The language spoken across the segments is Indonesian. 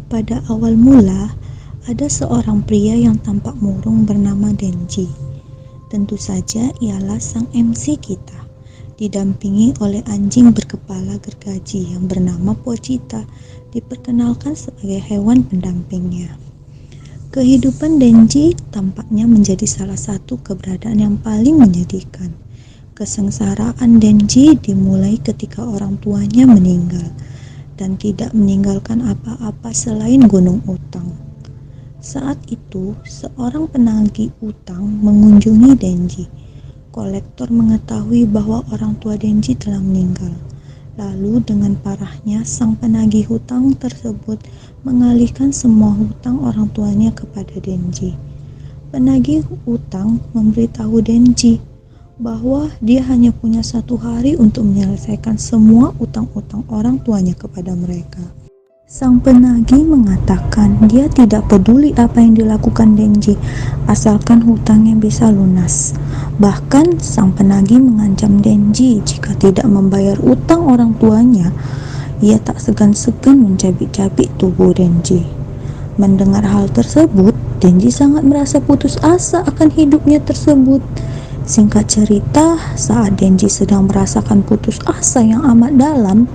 Pada awal mula, ada seorang pria yang tampak murung bernama Denji. Tentu saja ialah sang MC kita, didampingi oleh anjing berkepala gergaji yang bernama Pochita, diperkenalkan sebagai hewan pendampingnya. Kehidupan Denji tampaknya menjadi salah satu keberadaan yang paling menyedihkan. Kesengsaraan Denji dimulai ketika orang tuanya meninggal dan tidak meninggalkan apa-apa selain gunung utang. Saat itu, seorang penagih utang mengunjungi Denji. Kolektor mengetahui bahwa orang tua Denji telah meninggal. Lalu dengan parahnya, sang penagih hutang tersebut mengalihkan semua hutang orang tuanya kepada Denji. Penagih utang memberitahu Denji bahwa dia hanya punya 1 hari untuk menyelesaikan semua utang-utang orang tuanya kepada mereka. Sang penagih mengatakan dia tidak peduli apa yang dilakukan Denji, asalkan hutangnya bisa lunas. Bahkan sang penagih mengancam Denji jika tidak membayar utang orang tuanya, ia tak segan-segan mencabik-cabik tubuh Denji. Mendengar hal tersebut, Denji sangat merasa putus asa akan hidupnya tersebut. Singkat cerita, saat Denji sedang merasakan putus asa yang amat dalam,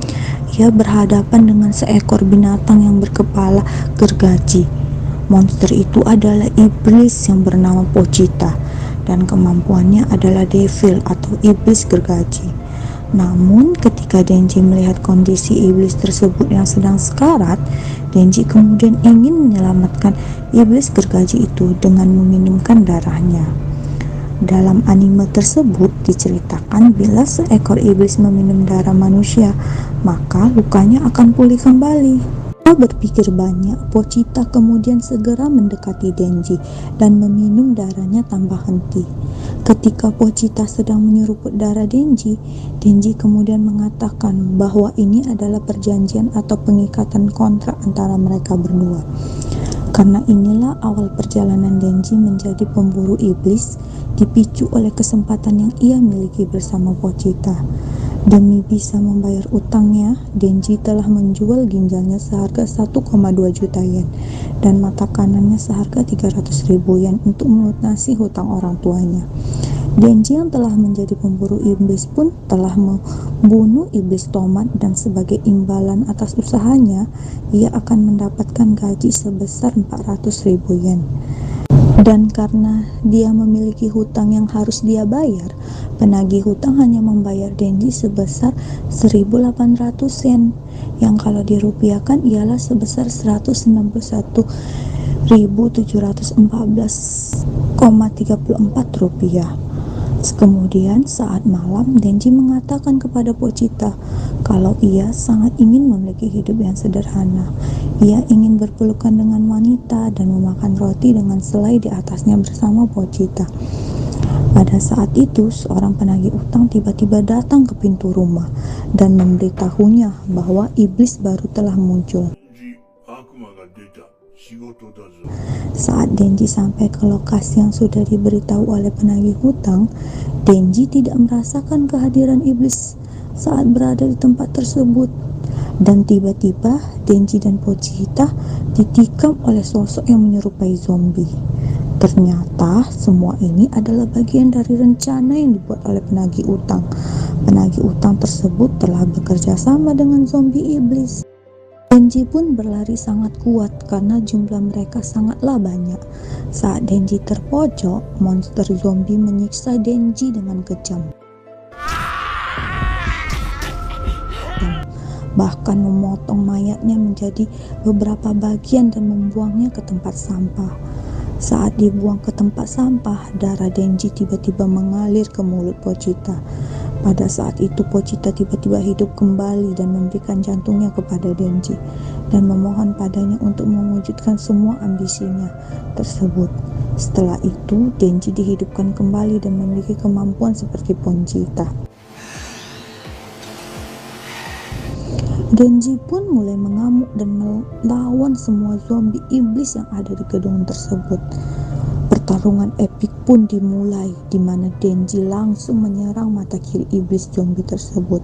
ia berhadapan dengan seekor binatang yang berkepala gergaji. Monster itu adalah iblis yang bernama Pochita, dan kemampuannya adalah devil atau iblis gergaji. Namun ketika Denji melihat kondisi iblis tersebut yang sedang sekarat, Denji kemudian ingin menyelamatkan iblis gergaji itu dengan meminumkan darahnya. Dalam anime tersebut diceritakan bila seekor iblis meminum darah manusia, maka lukanya akan pulih kembali. Setelah berpikir banyak, Pochita kemudian segera mendekati Denji dan meminum darahnya tanpa henti. Ketika Pochita sedang menyeruput darah Denji, Denji kemudian mengatakan bahwa ini adalah perjanjian atau pengikatan kontrak antara mereka berdua. Karena inilah awal perjalanan Denji menjadi pemburu iblis, dipicu oleh kesempatan yang ia miliki bersama Pochita. Demi bisa membayar utangnya, Denji telah menjual ginjalnya seharga 1,2 juta yen dan mata kanannya seharga 300.000 yen untuk melunasi hutang orang tuanya. Denji yang telah menjadi pemburu iblis pun telah membunuh iblis tomat, dan sebagai imbalan atas usahanya, ia akan mendapatkan gaji sebesar 400.000 yen. Dan karena dia memiliki hutang yang harus dia bayar, penagih hutang hanya membayar Denji sebesar 1.800 yen, yang kalau dirupiahkan ialah sebesar 191.714,34 rupiah. Kemudian saat malam, Denji mengatakan kepada Pochita kalau ia sangat ingin memiliki hidup yang sederhana. Ia ingin berpelukan dengan wanita dan memakan roti dengan selai di atasnya bersama Pochita. Pada saat itu, seorang penagih utang tiba-tiba datang ke pintu rumah dan memberitahunya bahwa iblis baru telah muncul. Saat Denji sampai ke lokasi yang sudah diberitahu oleh penagih hutang, Denji tidak merasakan kehadiran iblis saat berada di tempat tersebut. Dan tiba-tiba Denji dan Pochita ditikam oleh sosok yang menyerupai zombie. Ternyata semua ini adalah bagian dari rencana yang dibuat oleh penagih utang. Penagih utang tersebut telah bekerja sama dengan zombie iblis. Denji pun berlari sangat kuat karena jumlah mereka sangatlah banyak. Saat Denji terpojok, monster zombie menyiksa Denji dengan kejam. Bahkan memotong mayatnya menjadi beberapa bagian dan membuangnya ke tempat sampah. Saat dibuang ke tempat sampah, darah Denji tiba-tiba mengalir ke mulut Pochita. Pada saat itu Pochita tiba-tiba hidup kembali dan memberikan jantungnya kepada Denji dan memohon padanya untuk mewujudkan semua ambisinya tersebut. Setelah itu Denji dihidupkan kembali dan memiliki kemampuan seperti Pochita. Denji pun mulai mengamuk dan melawan semua zombie iblis yang ada di gedung tersebut. Pertarungan epik pun dimulai, di mana Denji langsung menyerang mata kiri iblis zombie tersebut.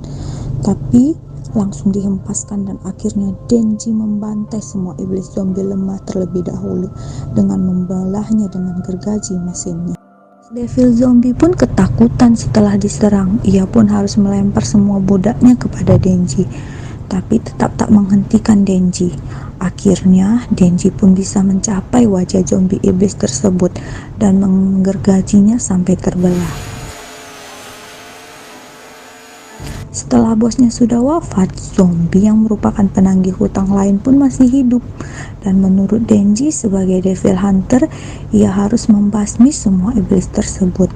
Tapi langsung dihempaskan dan akhirnya Denji membantai semua iblis zombie lemah terlebih dahulu dengan membelahnya dengan gergaji mesinnya. Devil zombie pun ketakutan setelah diserang. Ia pun harus melempar semua budaknya kepada Denji, tapi tetap tak menghentikan Denji. Akhirnya Denji pun bisa mencapai wajah zombie iblis tersebut dan menggergajinya sampai terbelah. Setelah bosnya sudah wafat, zombie yang merupakan penagih hutang lain pun masih hidup. Dan menurut Denji sebagai Devil Hunter, ia harus membasmi semua iblis tersebut.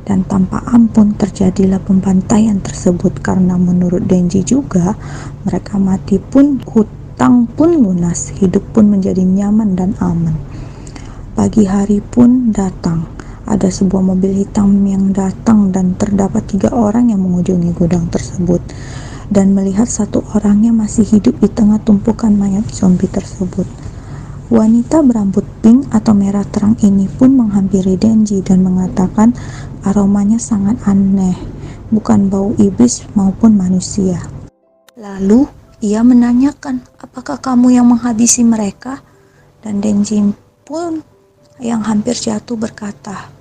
Dan tanpa ampun terjadilah pembantaian tersebut karena menurut Denji juga, mereka mati pun hutang pun lunas, hidup pun menjadi nyaman dan aman. Pagi hari pun datang. Ada sebuah mobil hitam yang datang dan terdapat 3 orang yang mengunjungi gudang tersebut dan melihat satu orangnya masih hidup di tengah tumpukan mayat zombie tersebut. Wanita berambut pink atau merah terang ini pun menghampiri Denji dan mengatakan aromanya sangat aneh, bukan bau iblis maupun manusia. Lalu ia menanyakan, apakah kamu yang menghabisi mereka? Dan Denji pun yang hampir jatuh berkata,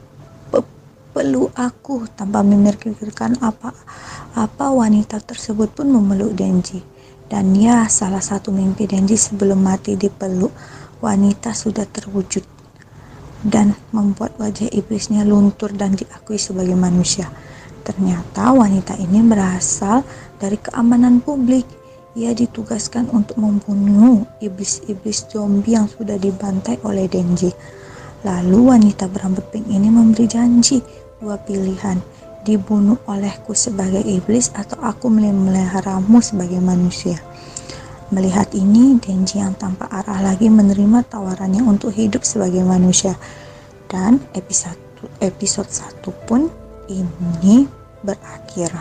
peluk aku. Tanpa memikirkan apa-apa, wanita tersebut pun memeluk Denji. Dan ya, salah satu mimpi Denji sebelum mati dipeluk wanita sudah terwujud dan membuat wajah iblisnya luntur dan diakui sebagai manusia. Ternyata wanita ini berasal dari keamanan publik. Ia ditugaskan untuk membunuh iblis-iblis zombie yang sudah dibantai oleh Denji. Lalu wanita berambut pink ini memberi janji 2 pilihan, dibunuh olehku sebagai iblis atau aku memeliharamu sebagai manusia. Melihat ini, Denji yang tanpa arah lagi menerima tawarannya untuk hidup sebagai manusia. Dan episode 1 pun ini berakhir.